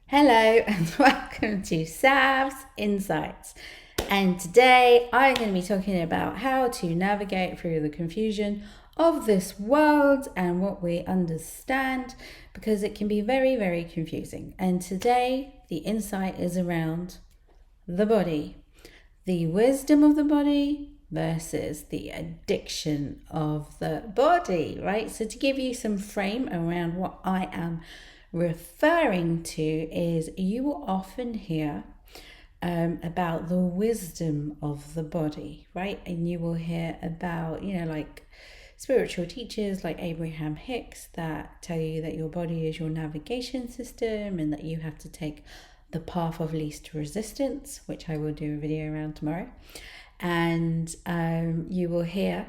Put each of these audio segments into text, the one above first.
Hello and welcome to Sav's Insights. And today I'm going to be talking about how to navigate through the confusion of this world and what we understand, because it can be very, very confusing. And today the insight is around the body, the wisdom of the body versus the addiction of the body, right? So to give you some frame around what I am referring to is you will often hear about the wisdom of the body, right? And you will hear about, like spiritual teachers like Abraham Hicks that tell you that your body is your navigation system and that you have to take the path of least resistance, which I will do a video around tomorrow. And you will hear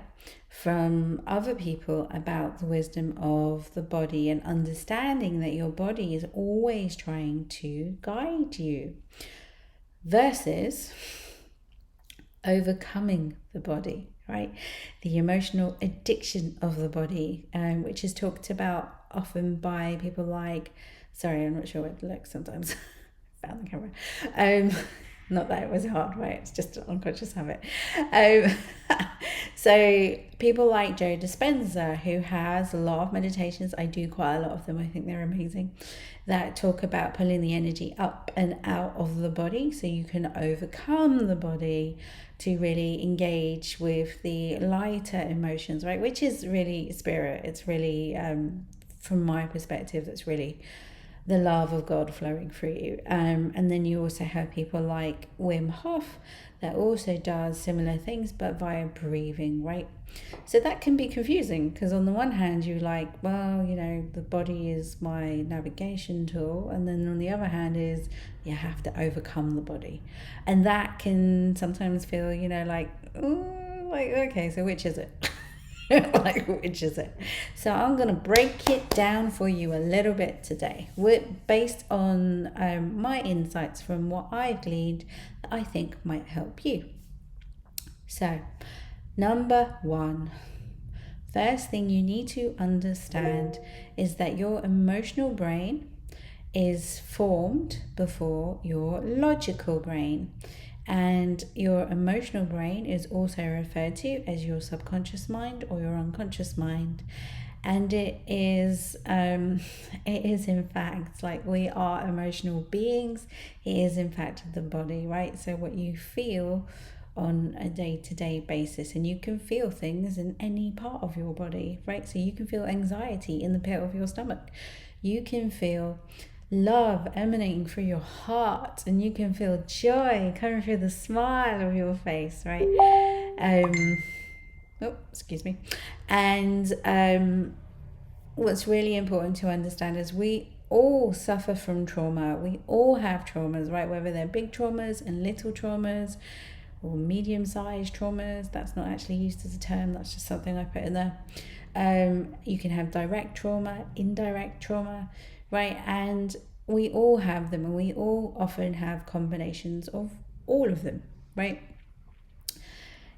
from other people about the wisdom of the body and understanding that your body is always trying to guide you versus overcoming the body, right? The emotional addiction of the body, which is talked about often by people like, sorry, I'm not sure where to look sometimes. Found the camera. Not that it was hard, right? It's just an unconscious habit. So people like Joe Dispenza, who has a lot of meditations, I do quite a lot of them, I think they're amazing, that talk about pulling the energy up and out of the body so you can overcome the body to really engage with the lighter emotions, right? Which is really spirit. It's really, from my perspective, that's really the love of God flowing through you. And then you also have people like Wim Hof that also does similar things but via breathing, right? So that can be confusing because on the one hand you're like, well, the body is my navigation tool, and then on the other hand is you have to overcome the body, and that can sometimes feel, like, oh, like, okay, so which is it? Like, which is it? So I'm going to break it down for you a little bit today, based on my insights from what I've gleaned that I think might help you. So, number one, first thing you need to understand is that your emotional brain is formed before your logical brain. And your emotional brain is also referred to as your subconscious mind or your unconscious mind. And it is in fact, like, we are emotional beings. It is in fact the body, right? So what you feel on a day-to-day basis, and you can feel things in any part of your body, right? So you can feel anxiety in the pit of your stomach. You can feel love emanating through your heart, and you can feel joy coming through the smile of your face, right? Excuse me. And what's really important to understand is we all suffer from trauma. We all have traumas, right? Whether they're big traumas and little traumas or medium-sized traumas. That's not actually used as a term, that's just something I put in there. You can have direct trauma, indirect trauma, right? And we all have them, and we all often have combinations of all of them, right?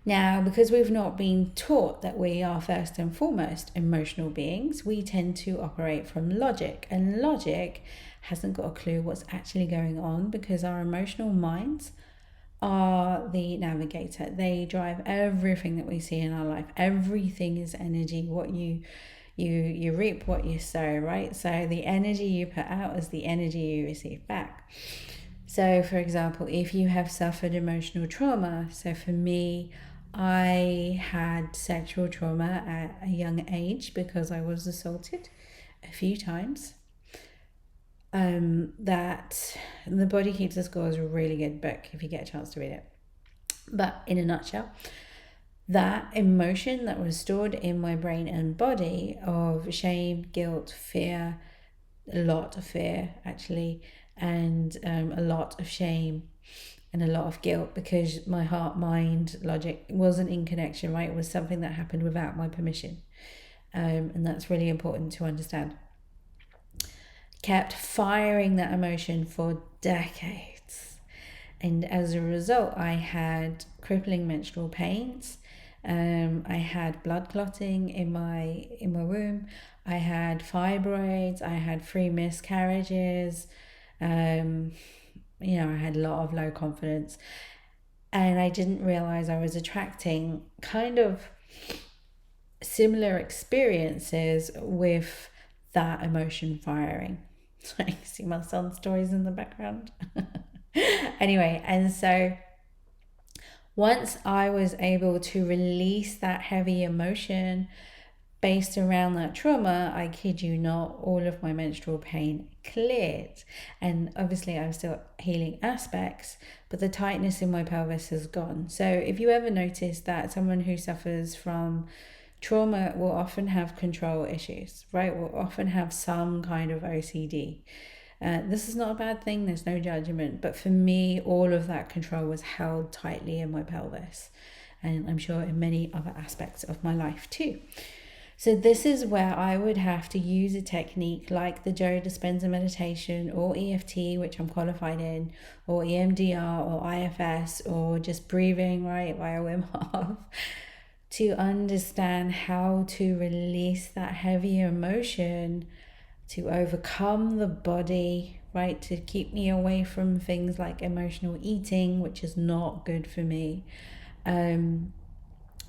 Now, because we've not been taught that we are first and foremost emotional beings, we tend to operate from logic, and logic hasn't got a clue what's actually going on, because our emotional minds are the navigator. They drive everything that we see in our life. Everything is energy. What you reap what you sow, right? So the energy you put out is the energy you receive back. So for example, if you have suffered emotional trauma, so for me, I had sexual trauma at a young age because I was assaulted a few times. That The Body Keeps the Score is a really good book if you get a chance to read it. But in a nutshell, that emotion that was stored in my brain and body of shame, guilt, fear, a lot of fear actually, and a lot of shame and a lot of guilt, because my heart, mind, logic wasn't in connection, right? It was something that happened without my permission. And that's really important to understand. Kept firing that emotion for decades. And as a result, I had crippling menstrual pains. I had blood clotting in my womb. I had fibroids. I had 3 miscarriages. I had a lot of low confidence, and I didn't realize I was attracting kind of similar experiences with that emotion firing. So you see my son's stories in the background. Anyway, and so once I was able to release that heavy emotion based around that trauma, I kid you not, all of my menstrual pain cleared. And obviously, I'm still healing aspects, but the tightness in my pelvis has gone. So, if you ever notice that someone who suffers from trauma will often have control issues, right? Will often have some kind of OCD. This is not a bad thing, there's no judgment, but for me, all of that control was held tightly in my pelvis, and I'm sure in many other aspects of my life too. So this is where I would have to use a technique like the Joe Dispenza meditation, or EFT, which I'm qualified in, or EMDR, or IFS, or just breathing, right, via Wim Hof, to understand how to release that heavy emotion, to overcome the body, right, to keep me away from things like emotional eating, which is not good for me,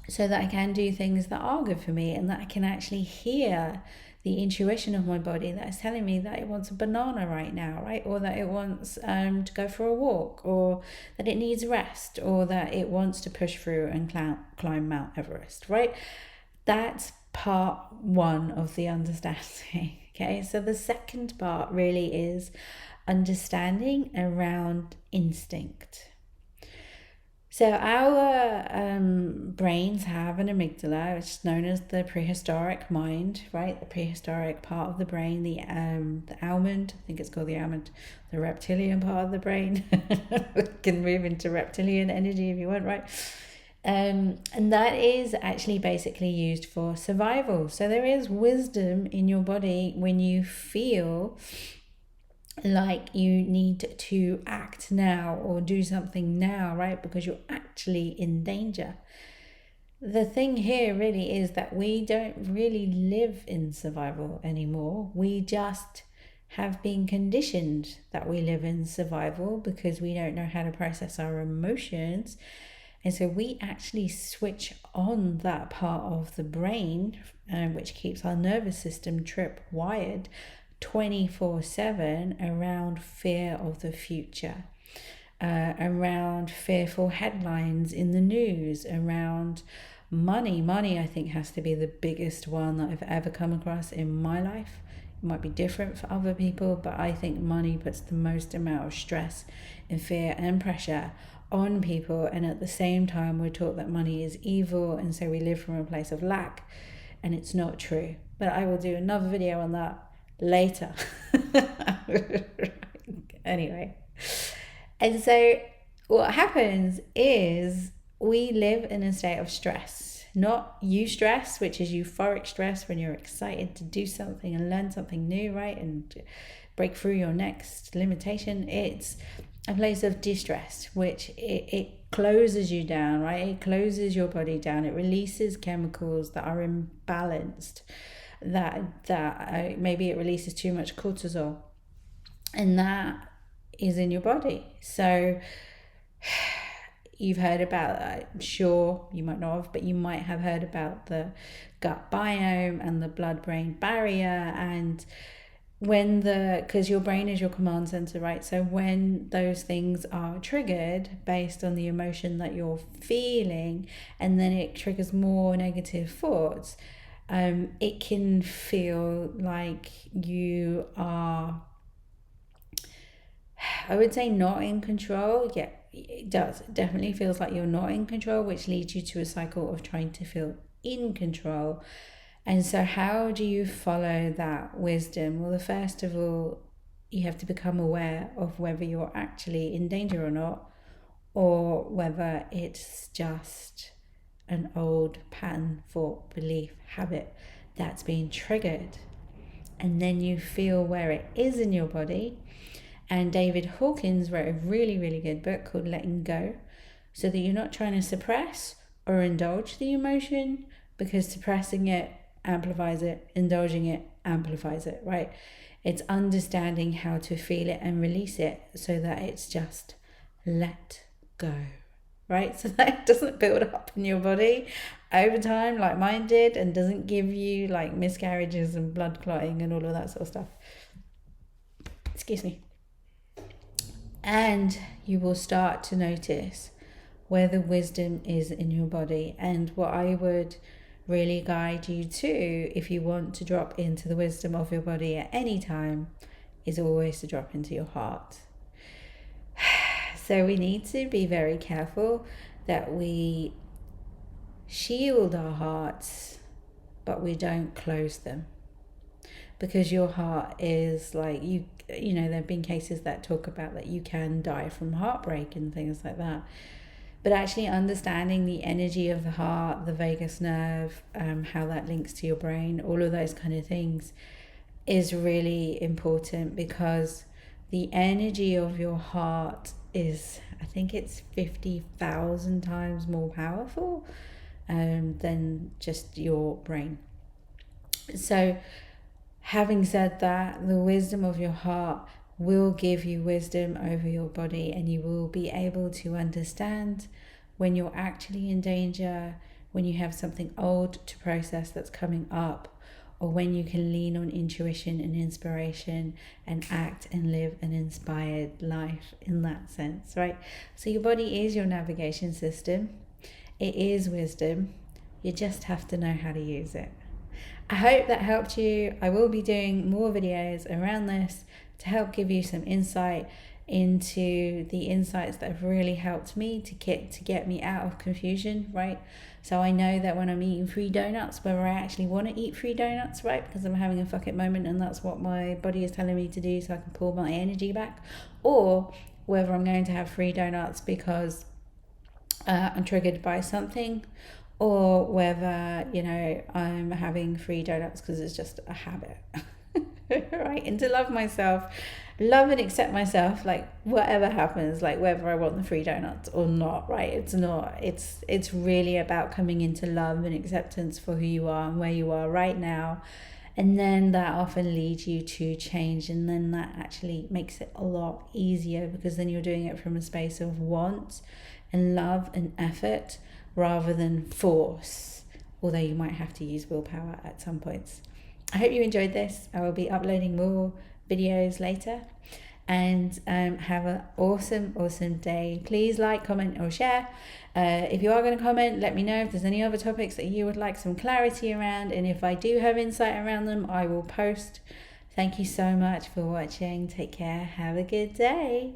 so that I can do things that are good for me, and that I can actually hear the intuition of my body that is telling me that it wants a banana right now, right? Or that it wants to go for a walk, or that it needs rest, or that it wants to push through and climb Mount Everest, right? That's part one of the understanding. Okay, so the second part really is understanding around instinct. So our brains have an amygdala, which is known as the prehistoric mind, right? The prehistoric part of the brain, the almond, I think it's called the almond, the reptilian part of the brain. We can move into reptilian energy if you want, right? And that is actually basically used for survival. So there is wisdom in your body when you feel like you need to act now or do something now, right? Because you're actually in danger. The thing here really is that we don't really live in survival anymore. We just have been conditioned that we live in survival because we don't know how to process our emotions. And so we actually switch on that part of the brain, which keeps our nervous system trip-wired 24/7 around fear of the future, around fearful headlines in the news, around money. Money, I think, has to be the biggest one that I've ever come across in my life. It might be different for other people, but I think money puts the most amount of stress and fear and pressure on people. And at the same time, we're taught that money is evil, and so we live from a place of lack, and it's not true. But I will do another video on that later. Anyway, and so what happens is we live in a state of stress, not eustress, which is euphoric stress when you're excited to do something and learn something new, right, and break through your next limitation. It's a place of distress, which it closes you down, right? It closes your body down. It releases chemicals that are imbalanced, that maybe it releases too much cortisol, and that is in your body. So you've heard about, I'm sure you might not have, but you might have heard about the gut biome and the blood-brain barrier. And because your brain is your command center, right? So when those things are triggered based on the emotion that you're feeling, and then it triggers more negative thoughts, it can feel like you are, I would say, not in control. Yeah, it does. It definitely feels like you're not in control, which leads you to a cycle of trying to feel in control. And so how do you follow that wisdom? Well, first of all, you have to become aware of whether you're actually in danger or not, or whether it's just an old pattern, thought, belief, habit that's being triggered. And then you feel where it is in your body. And David Hawkins wrote a really, really good book called Letting Go, so that you're not trying to suppress or indulge the emotion, because suppressing it amplifies it, indulging it amplifies it, right? It's understanding how to feel it and release it so that it's just let go, right? So that it doesn't build up in your body over time like mine did, and doesn't give you like miscarriages and blood clotting and all of that sort of stuff. Excuse me. And you will start to notice where the wisdom is in your body. And what I would really guide you to, if you want to drop into the wisdom of your body at any time, is always to drop into your heart. So we need to be very careful that we shield our hearts, but we don't close them. Because your heart is like, you know, there have been cases that talk about that you can die from heartbreak and things like that. But actually understanding the energy of the heart, the vagus nerve, how that links to your brain, all of those kind of things is really important, because the energy of your heart is, I think it's 50,000 times more powerful than just your brain. So having said that, the wisdom of your heart will give you wisdom over your body, and you will be able to understand when you're actually in danger, when you have something old to process that's coming up, or when you can lean on intuition and inspiration and act and live an inspired life in that sense, right? So your body is your navigation system. It is wisdom. You just have to know how to use it. I hope that helped you. I will be doing more videos around this to help give you some insight into the insights that have really helped me to get me out of confusion, right? So I know that when I'm eating free donuts, whether I actually want to eat free donuts, right, because I'm having a fuck it moment and that's what my body is telling me to do so I can pull my energy back, or whether I'm going to have free donuts because I'm triggered by something, or whether, you know, I'm having free donuts because it's just a habit. Right? And to love myself, love and accept myself, like whatever happens, like whether I want the free donuts or not, right? It's really about coming into love and acceptance for who you are and where you are right now. And then that often leads you to change, and then that actually makes it a lot easier, because then you're doing it from a space of want and love and effort rather than force, although you might have to use willpower at some points. I hope you enjoyed this. I will be uploading more videos later, and have an awesome day. Please like, comment or share. If you are going to comment, let me know if there's any other topics that you would like some clarity around, and if I do have insight around them, I will post. Thank you so much for watching. Take care. Have a good day.